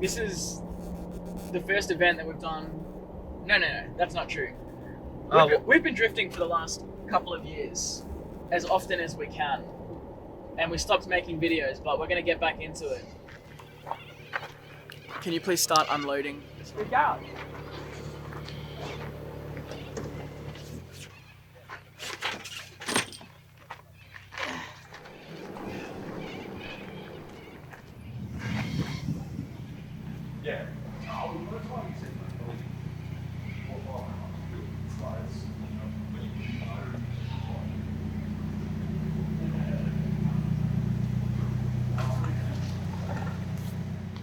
This is the first event that we've done. No, that's not true. We've been drifting for the last couple of years, as often as we can, and we stopped making videos, but we're going to get back into it. Can you please start unloading this big out? Yeah.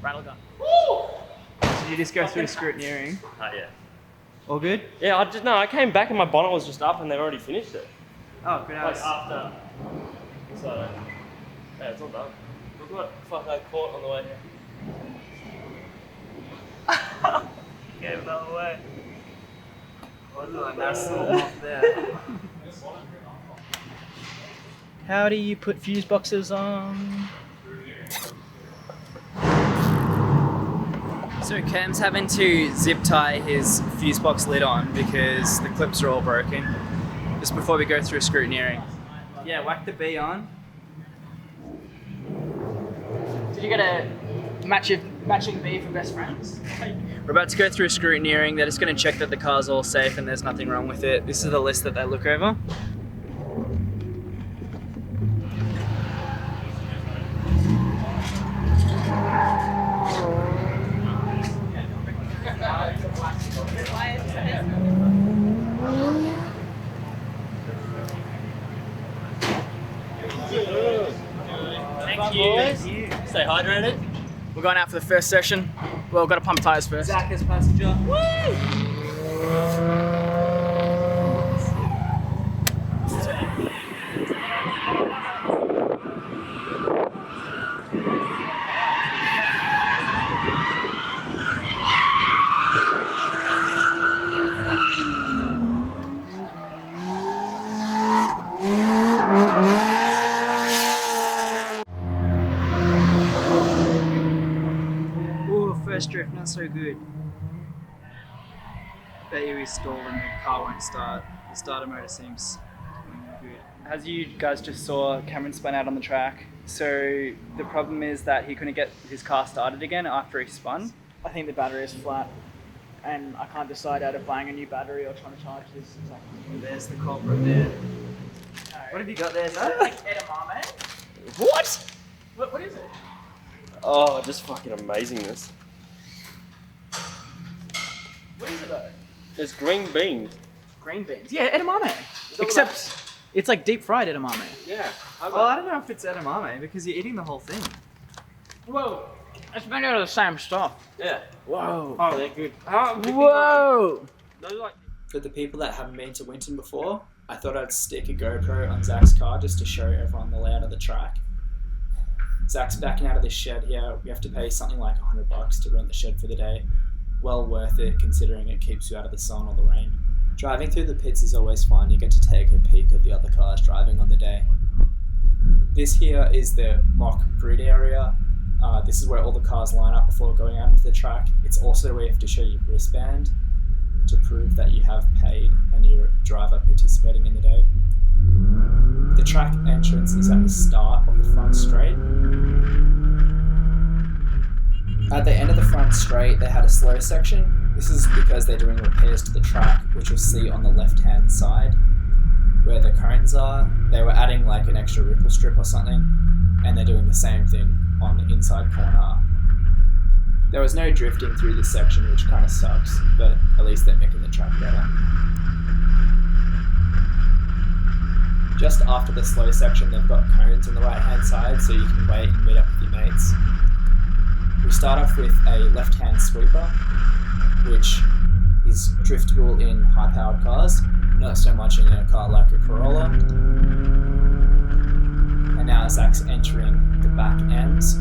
Rattle gun. Woo! Did you just go through scrutineering? Yeah. All good? Yeah, I came back and my bonnet was just up and they'd already finished it. Oh, good house. Like after. So, yeah, it's all done. Look what fuck I caught on the way here. Gave it all away. Look, nice little off there. How do you put fuse boxes on? So Cam's having to zip tie his fuse box lid on because the clips are all broken. Just before we go through scrutineering. Yeah, whack the B on. Did you get a matching B for best friends? We're about to go through scrutineering. They're just going to check that the car's all safe and there's nothing wrong with it. This is the list that they look over. Thank you. Stay hydrated. We're going out for the first session. Well, we've got to pump tyres first. Zac as passenger. First drift, not so good. Bet you we stalled and the car won't start. The starter motor seems good. As you guys just saw, Cameron spun out on the track. So the problem is that he couldn't get his car started again after he spun. I think the battery is flat and I can't decide out of buying a new battery or trying to charge this. There's the culprit there. No. What have you got there, Is that like edamame? What? What is it? Oh, just fucking amazingness. What is it though? There's green beans. Green beans. Yeah, edamame. Except it's like deep fried edamame. Yeah. Well, I don't know if it's edamame because you're eating the whole thing. Whoa. It's made out of the same stuff. Yeah. Whoa. Oh, they're good. Whoa. Those are like. For the people that haven't been to Winton before, I thought I'd stick a GoPro on Zac's car just to show everyone the layout of the track. Zac's backing out of this shed here. We have to pay something like $100 to rent the shed for the day. Well worth it considering it keeps you out of the sun or the rain. Driving through the pits is always fun. You get to take a peek at the other cars driving on the day. This here is the mock grid area. This is where all the cars line up before going out into the track. It's also where you have to show your wristband to prove that you have paid and you're a driver participating in the day. The track entrance is at the start of the front straight. At the end of the front straight, they had a slow section. This is because they're doing repairs to the track, which you'll see on the left-hand side, where the cones are. They were adding like an extra ripple strip or something, and they're doing the same thing on the inside corner. There was no drifting through this section, which kind of sucks, but at least they're making the track better. Just after the slow section, they've got cones on the right-hand side, so you can wait and meet up with your mates. We start off with a left-hand sweeper, which is driftable in high-powered cars, not so much in a car like a Corolla. And now Zac's entering the back ends.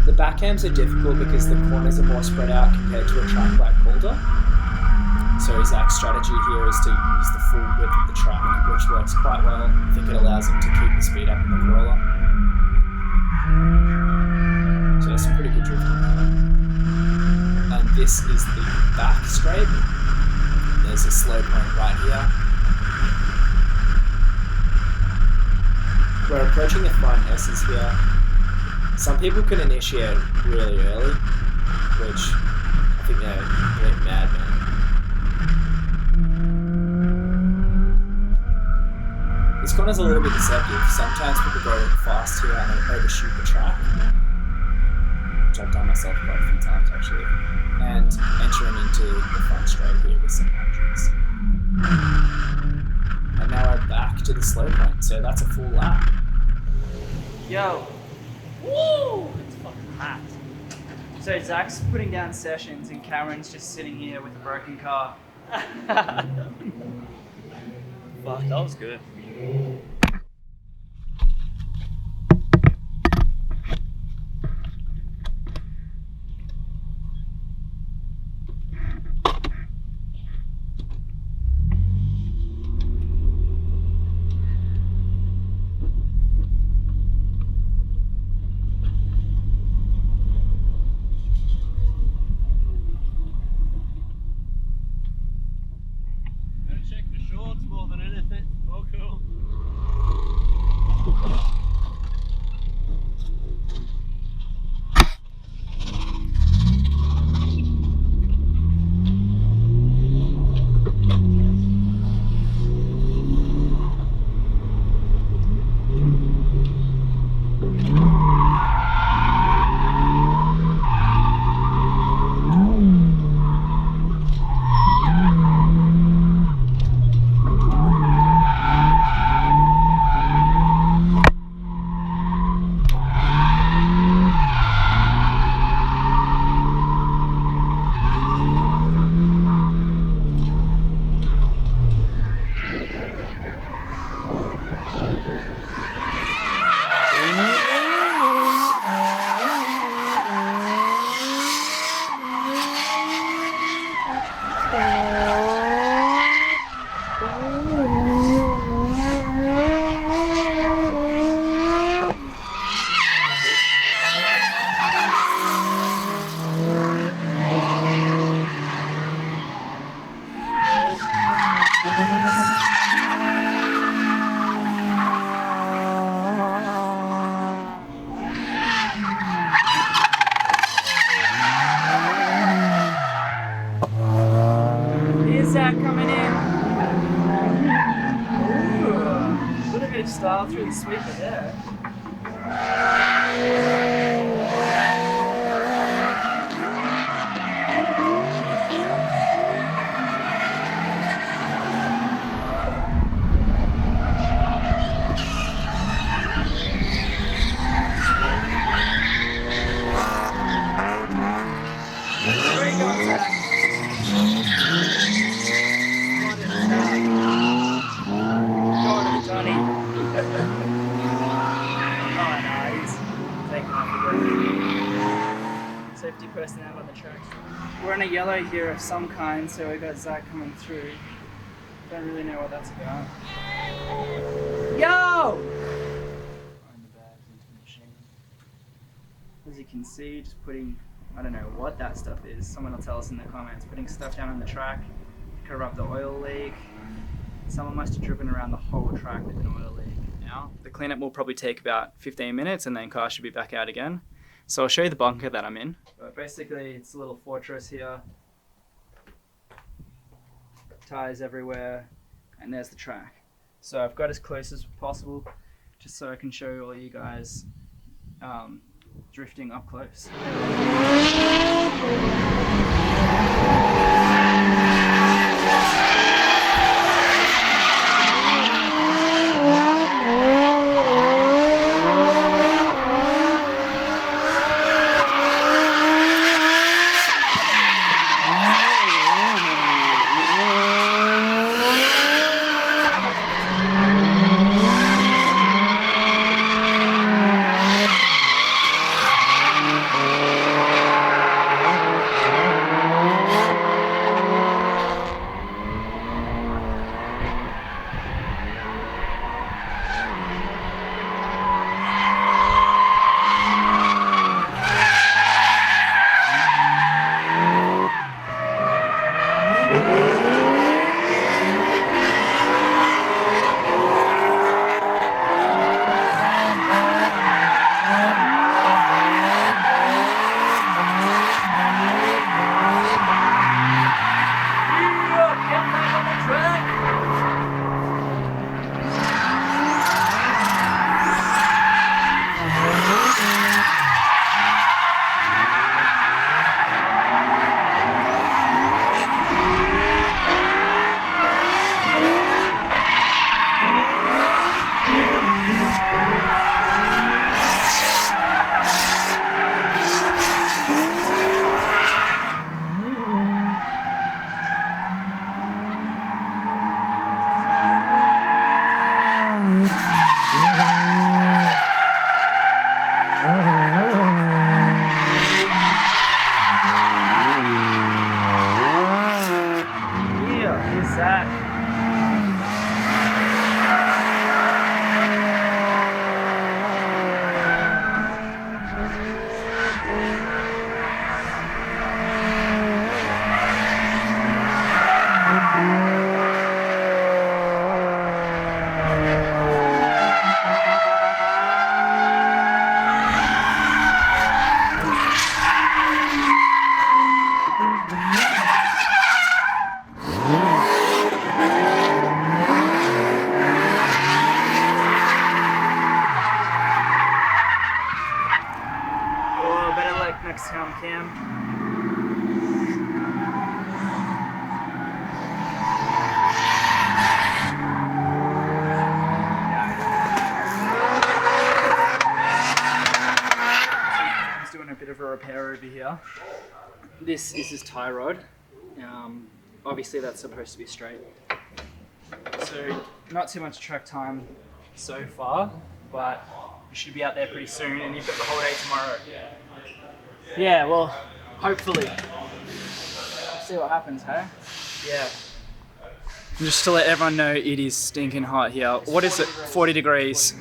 The back ends are difficult because the corners are more spread out compared to a track like Calder. So Zach's strategy here is to use the full width of the track, which works quite well. I think it allows him to keep the speed up in the crawler. So there's some pretty good drifting there. And this is the back straight. There's a slow point right here. We're approaching the front S's here. Some people can initiate really early, which I think they're really madmen. This corner's a little bit deceptive. Sometimes people go fast here and they overshoot the track, which I've done myself quite a few times actually, and entering into the front straight here with some hundreds. And now we're back to the slow point, so that's a full lap. Yo! Woo! It's fucking hot. So Zach's putting down sessions and Cameron's just sitting here with a broken car. Fuck, that was good. Check the shorts more than anything. Oh, cool. Here's Zach coming in. Ooh, a little bit of style through the sweeper there. Where are you going, Zach? Johnny. Oh no, he's taking off the safety personnel on the track. We're in a yellow here of some kind, so we got Zach coming through. Don't really know what that's about. Yo! Throwing the bags into the machine. As you can see, just putting, I don't know what that stuff is. Someone will tell us in the comments. Putting stuff down on the track. Corrupt the oil leak. Someone must have driven around the whole track with an oil leak. Now, the cleanup will probably take about 15 minutes and then car should be back out again. So I'll show you the bunker that I'm in. But basically, it's a little fortress here. Tires everywhere, and there's the track. So I've got as close as possible, just so I can show all you guys drifting up close. here. This is his tie rod. Obviously that's supposed to be straight. So not too much track time so far, but we should be out there pretty soon, and you've got the whole day tomorrow. Yeah, well, hopefully. See what happens, hey? Yeah. Just to let everyone know, it is stinking hot here. What is it? 40 degrees.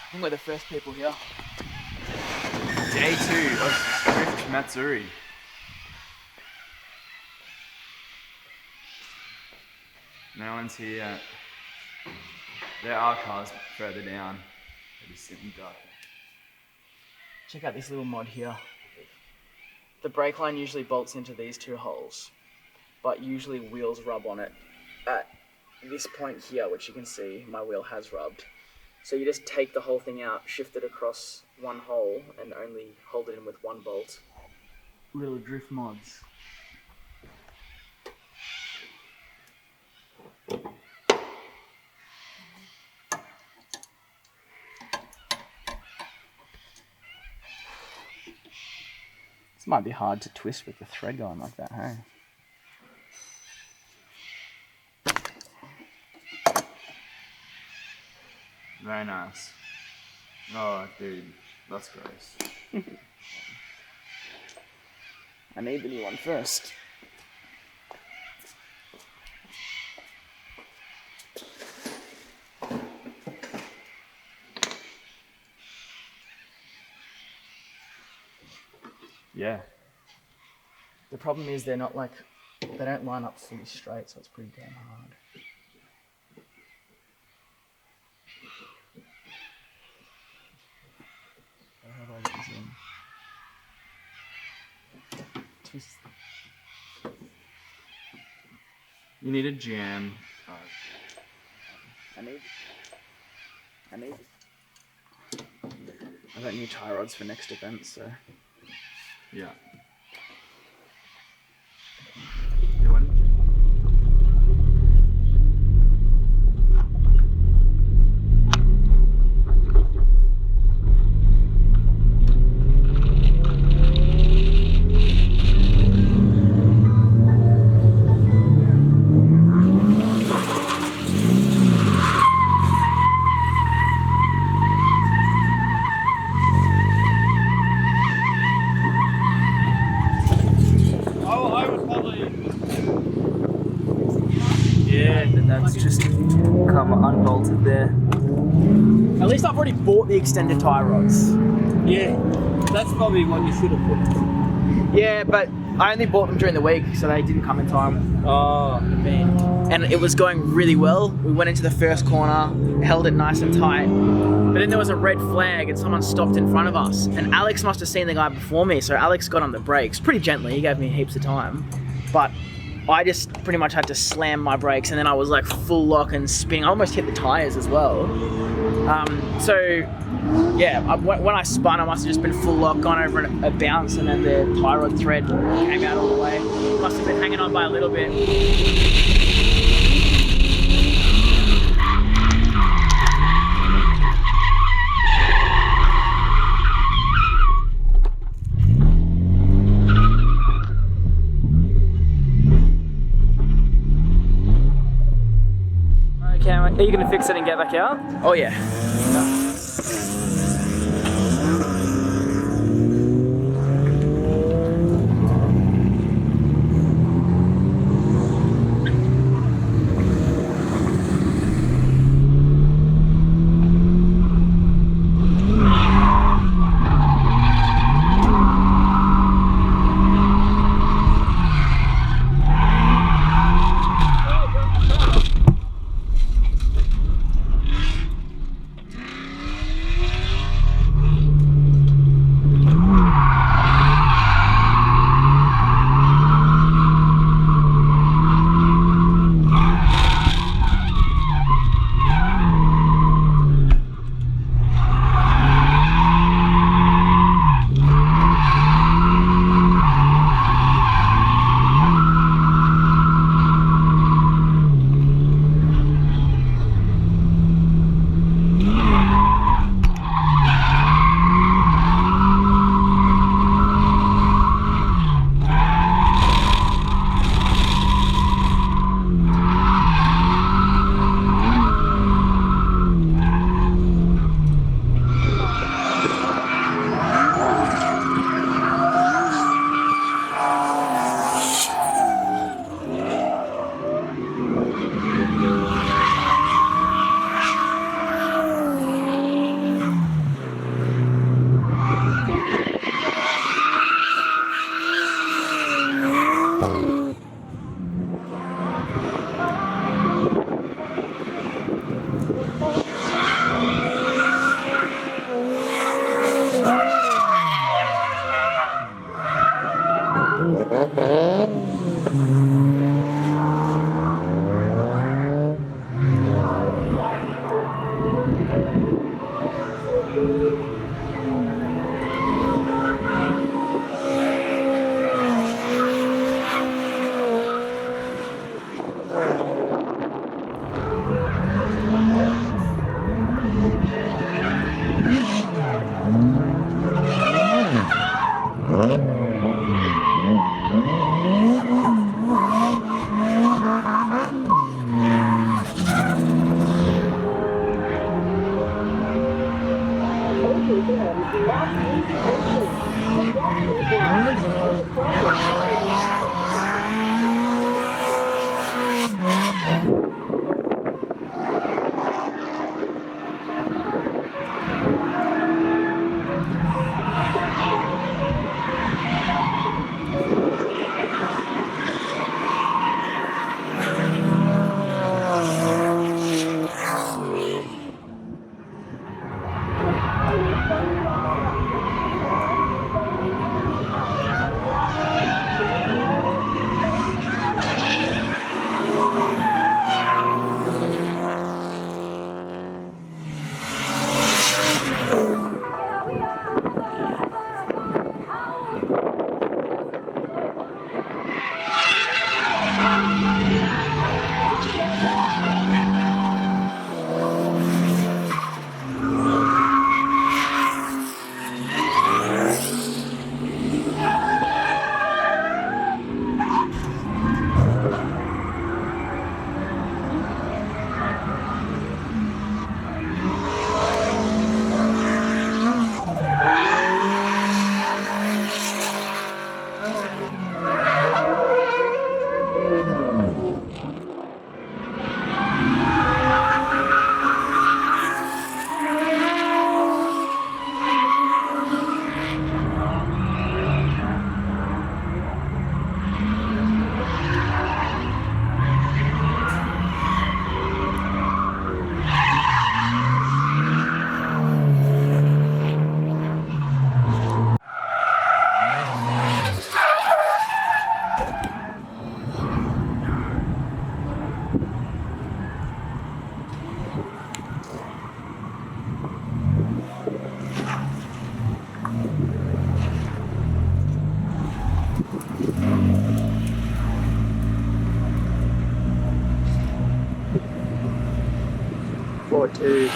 I think we're the first people here. Day 2 of Drift Matsuri. No one's here yet. There are cars further down. They're just sitting dark. Check out this little mod here. The brake line usually bolts into these two holes, but usually wheels rub on it. At this point here, which you can see, my wheel has rubbed. So you just take the whole thing out, shift it across one hole, and only hold it in with one bolt. Little drift mods. This might be hard to twist with the thread going like that, hey? Very nice. Oh, dude, that's gross. I need the new one first. Yeah. The problem is they're not like, they don't line up fully straight, so it's pretty damn hard. How do I get this in? Twist. You need a jam. I got new tie rods for next event, so. Yeah. You want? them unbolted there. At least I've already bought the extended tie rods. Yeah, that's probably what you should have put. Yeah, but I only bought them during the week, so they didn't come in time. Oh, And it was going really well. We went into the first corner, held it nice and tight, but then there was a red flag and someone stopped in front of us. And Alex must have seen the guy before me, so Alex got on the brakes pretty gently. He gave me heaps of time, but I just pretty much had to slam my brakes, and then I was like full lock and spinning. I almost hit the tires as well. When I spun, I must have just been full lock, gone over a bounce, and then the tie rod thread came out all the way. Must have been hanging on by a little bit. Are you going to fix it and get back out? Oh yeah. Or two.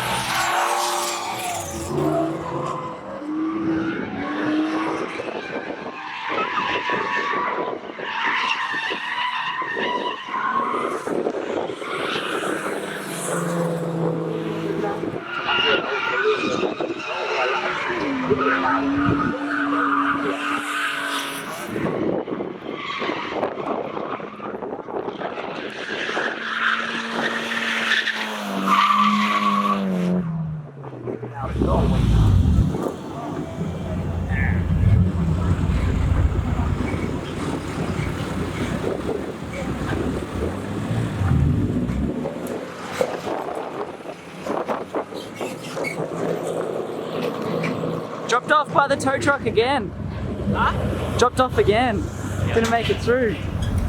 Dropped off by the tow truck again. Huh? Dropped off again. Didn't make it through.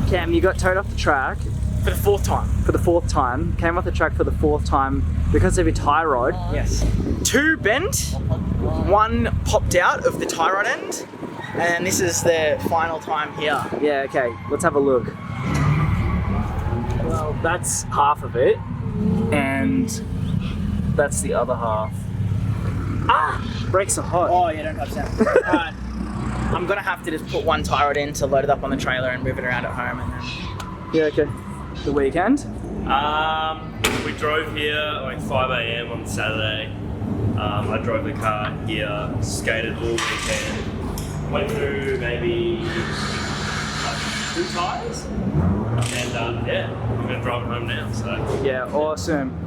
Cam, you got towed off the track For the fourth time. for the fourth time. Came off the track for the fourth time because of your tie rod. Yes. 2 bent, 1 popped out of the tie rod end, and this is the final time here. Yeah, okay. Let's have a look. Well, that's half of it, and that's the other half. Ah! Brakes are hot. Oh yeah, don't touch that. Alright. I'm gonna have to just put 1 tie rod in to load it up on the trailer and move it around at home, and then Yeah, okay. The weekend? We drove here like 5 a.m. on Saturday. I drove the car here, skated all weekend. Went through maybe like 2 tyres. And yeah, I'm going to drive it home now. So Yeah, awesome.